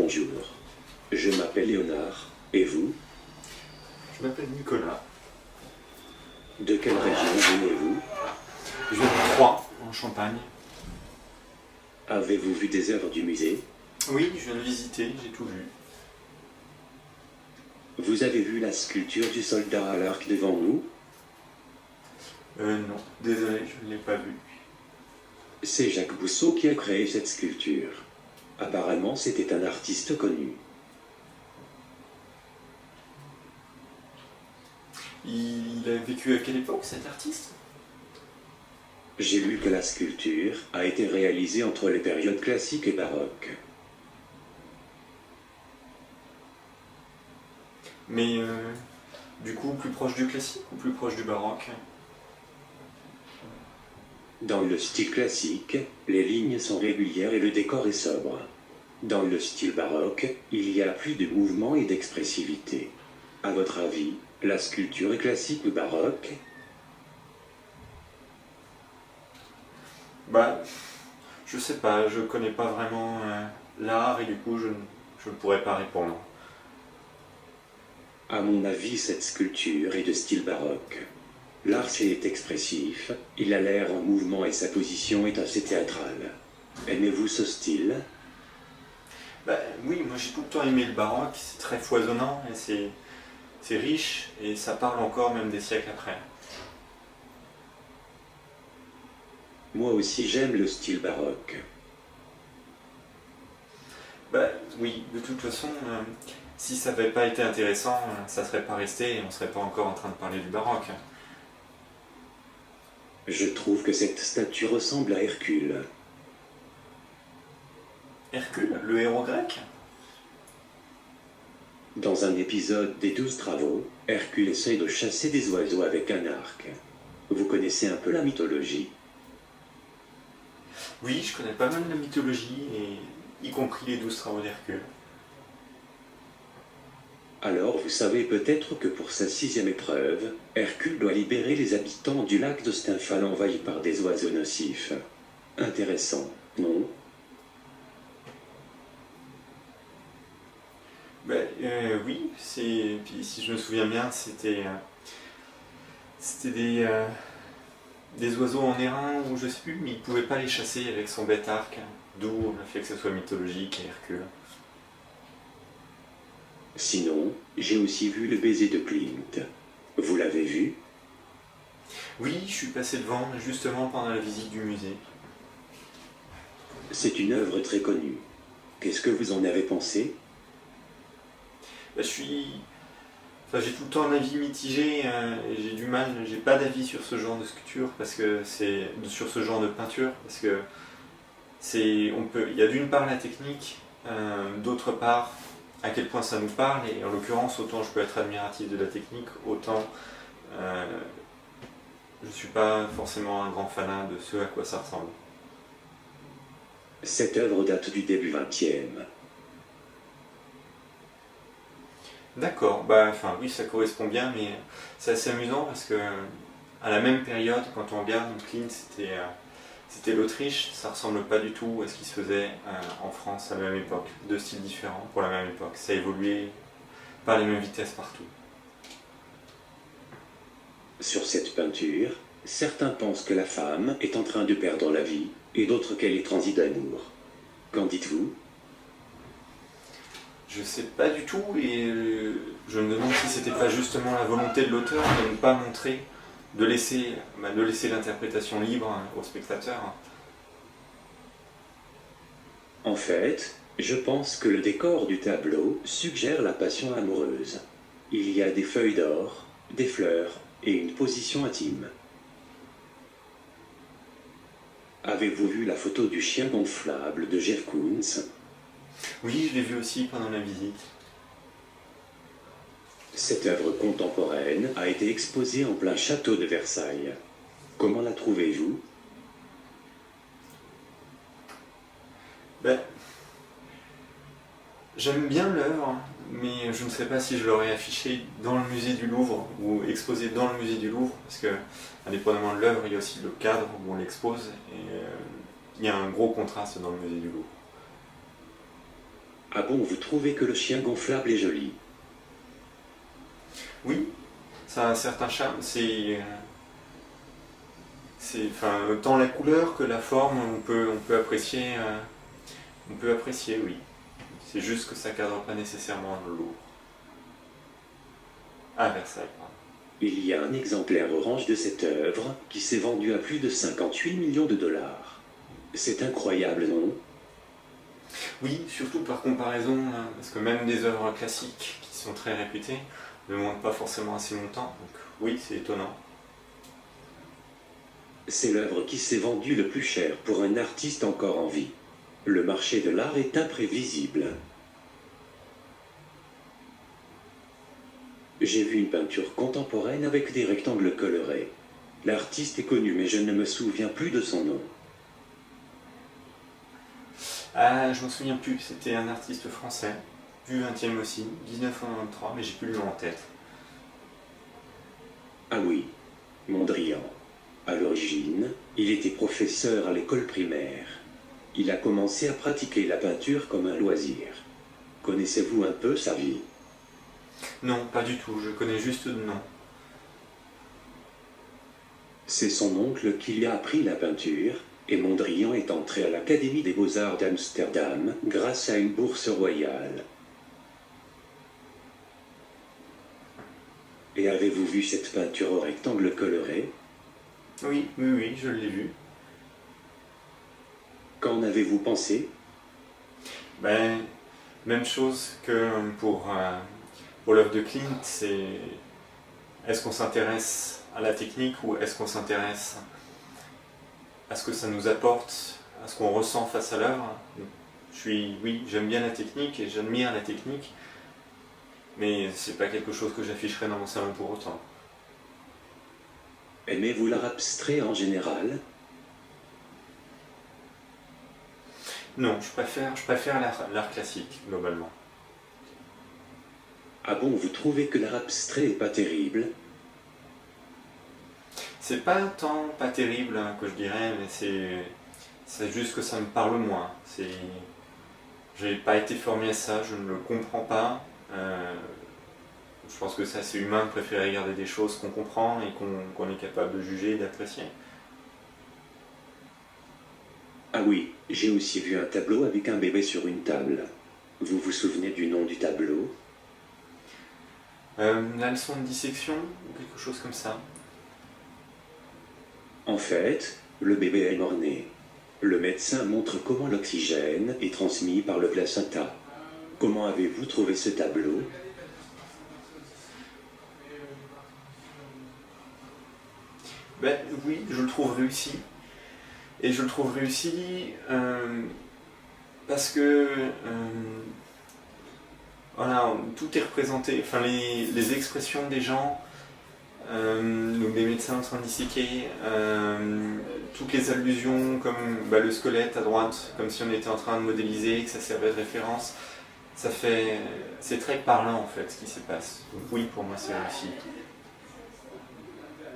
bonjour. Je m'appelle Léonard. Et vous? Je m'appelle Nicolas. De quelle région venez-vous? Je viens de Troyes, en Champagne. Avez-vous vu des œuvres du musée? Oui, je viens de visiter, j'ai tout vu. Vous avez vu la sculpture du soldat à l'arc devant nous? Non, désolé, je ne l'ai pas vu. C'est Jacques Bousseau qui a créé cette sculpture. Apparemment, c'était un artiste connu. Il a vécu à quelle époque, cet artiste? J'ai lu que la sculpture a été réalisée entre les périodes classiques et baroques. Mais du coup, plus proche du classique ou plus proche du baroque? Dans le style classique, les lignes sont régulières et le décor est sobre. Dans le style baroque, il y a plus de mouvement et d'expressivité. À votre avis, la sculpture est classique ou baroque? Bah, je sais pas, je connais pas vraiment l'art et du coup, je ne pourrais pas répondre. À mon avis, cette sculpture est de style baroque. L'archer est expressif, il a l'air en mouvement et sa position est assez théâtrale. Aimez-vous ce style? Bah oui, moi j'ai tout le temps aimé le baroque, c'est très foisonnant et c'est riche et ça parle encore même des siècles après. Moi aussi j'aime le style baroque. Bah oui, de toute façon, si ça n'avait pas été intéressant, ça serait pas resté et on serait pas encore en train de parler du baroque. Je trouve que cette statue ressemble à Hercule. Hercule, le héros grec? Dans un épisode des 12 travaux, Hercule essaye de chasser des oiseaux avec un arc. Vous connaissez un peu la mythologie? Oui, je connais pas mal la mythologie, et y compris les 12 travaux d'Hercule. Alors vous savez peut-être que pour sa 6e épreuve, Hercule doit libérer les habitants du lac de Stymphale envahi par des oiseaux nocifs. Intéressant, non? Oui, puis si je me souviens bien, c'était des oiseaux en airain, ou je sais plus, mais il pouvait pas les chasser avec son bête arc, d'où le fait que ce soit mythologique et Hercule. Sinon, j'ai aussi vu le baiser de Klimt. Vous l'avez vu? Oui, je suis passé devant, justement pendant la visite du musée. C'est une œuvre très connue. Qu'est-ce que vous en avez pensé? J'ai tout le temps un avis mitigé, et j'ai pas d'avis sur ce genre de sculpture, sur ce genre de peinture, parce que il y a d'une part la technique, d'autre part à quel point ça nous parle, et en l'occurrence, autant je peux être admiratif de la technique, autant je suis pas forcément un grand fanat de ce à quoi ça ressemble. Cette œuvre date du début 20e. D'accord, oui, ça correspond bien, mais c'est assez amusant parce que à la même période, quand on regarde, Klimt, c'était l'Autriche, ça ressemble pas du tout à ce qui se faisait en France à la même époque. Deux styles différents pour la même époque. Ça a évolué pas à la même vitesse partout. Sur cette peinture, certains pensent que la femme est en train de perdre la vie et d'autres qu'elle est transie d'amour. Qu'en dites-vous? Je sais pas du tout, et je me demande si c'était pas justement la volonté de l'auteur de ne pas montrer, de laisser l'interprétation libre au spectateur. En fait, je pense que le décor du tableau suggère la passion amoureuse. Il y a des feuilles d'or, des fleurs et une position intime. Avez-vous vu la photo du chien gonflable de Jeff Koons? Oui, je l'ai vu aussi pendant la visite. Cette œuvre contemporaine a été exposée en plein château de Versailles. Comment la trouvez-vous? J'aime bien l'œuvre, mais je ne sais pas si je l'aurais affichée dans le musée du Louvre ou exposée dans le musée du Louvre, parce que, indépendamment de l'œuvre, il y a aussi le cadre où on l'expose, et il y a un gros contraste dans le musée du Louvre. Ah bon, vous trouvez que le chien gonflable est joli? Oui, ça a un certain charme. Enfin, tant la couleur que la forme, on peut apprécier, oui. C'est juste que ça cadre pas nécessairement le Louvre. À Versailles, pardon. Il y a un exemplaire orange de cette œuvre qui s'est vendu à plus de 58 millions de dollars. C'est incroyable, non? Oui, surtout par comparaison, parce que même des œuvres classiques qui sont très réputées ne montent pas forcément assez longtemps. Donc oui, c'est étonnant. C'est l'œuvre qui s'est vendue le plus cher pour un artiste encore en vie. Le marché de l'art est imprévisible. J'ai vu une peinture contemporaine avec des rectangles colorés. L'artiste est connu, mais je ne me souviens plus de son nom. Ah, je m'en souviens plus, c'était un artiste français, du 20e aussi, 1993, mais j'ai plus le nom en tête. Ah oui, Mondrian. À l'origine, il était professeur à l'école primaire. Il a commencé à pratiquer la peinture comme un loisir. Connaissez-vous un peu sa vie? Non, pas du tout, je connais juste de nom. C'est son oncle qui lui a appris la peinture, et Mondrian est entré à l'Académie des Beaux-Arts d'Amsterdam grâce à une bourse royale. Et avez-vous vu cette peinture au rectangle coloré? Oui, oui, oui, je l'ai vu. Qu'en avez-vous pensé? Ben, même chose que pour l'œuvre de Klimt, c'est est-ce qu'on s'intéresse à la technique ou est-ce qu'on s'intéresse à ce que ça nous apporte, à ce qu'on ressent face à l'œuvre? Oui, j'aime bien la technique et j'admire la technique, mais c'est pas quelque chose que j'afficherai dans mon salon pour autant. Aimez-vous l'art abstrait en général? Non, je préfère l'art classique, globalement. Ah bon, vous trouvez que l'art abstrait est pas terrible? C'est pas tant pas terrible que je dirais, mais c'est juste que ça me parle moins. J'ai pas été formé à ça, je ne le comprends pas. Je pense que c'est assez humain de préférer regarder des choses qu'on comprend et qu'on est capable de juger et d'apprécier. Ah oui, j'ai aussi vu un tableau avec un bébé sur une table. Vous vous souvenez du nom du tableau? La leçon de dissection, ou quelque chose comme ça. En fait, le bébé est mort-né. Le médecin montre comment l'oxygène est transmis par le placenta. Comment avez-vous trouvé ce tableau? Ben oui, je le trouve réussi. Et je le trouve réussi parce que voilà, tout est représenté, enfin les expressions des gens, donc des médecins en train de disséquer, toutes les allusions comme le squelette à droite, comme si on était en train de modéliser, que ça servait de référence, c'est très parlant en fait ce qui se passe. Donc oui, pour moi c'est réussi.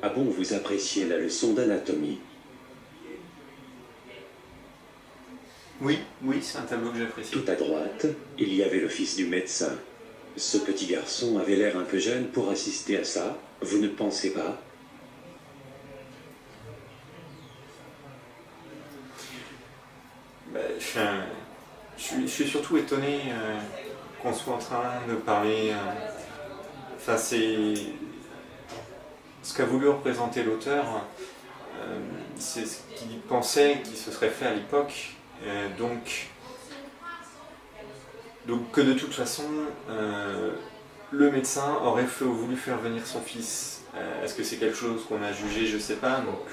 Ah bon, vous appréciez la leçon d'anatomie? Oui, c'est un tableau que j'apprécie. Tout à droite, il y avait le fils du médecin. Ce petit garçon avait l'air un peu jeune pour assister à ça, vous ne pensez pas? Je suis surtout étonné qu'on soit en train de parler. Enfin, c'est ce qu'a voulu représenter l'auteur, c'est ce qu'il pensait qu'il se serait fait à l'époque. Donc que de toute façon, le médecin aurait voulu faire venir son fils. Est-ce que c'est quelque chose qu'on a jugé? Je sais pas. Donc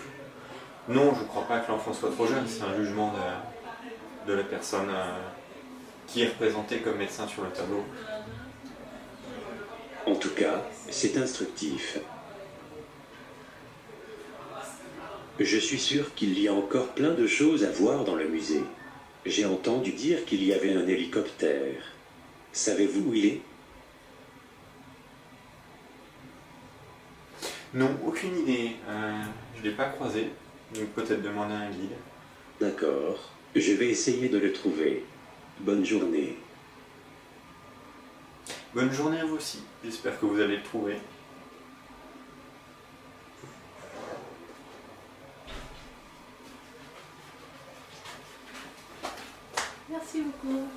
non, je ne crois pas que l'enfant soit trop jeune. C'est un jugement de la personne qui est représentée comme médecin sur le tableau. En tout cas, c'est instructif. Je suis sûr qu'il y a encore plein de choses à voir dans le musée. J'ai entendu dire qu'il y avait un hélicoptère. Savez-vous où il est? Non, aucune idée. Je ne l'ai pas croisé. Donc peut-être demander à un guide. D'accord. Je vais essayer de le trouver. Bonne journée. Bonne journée à vous aussi, j'espère que vous allez le trouver. Merci beaucoup.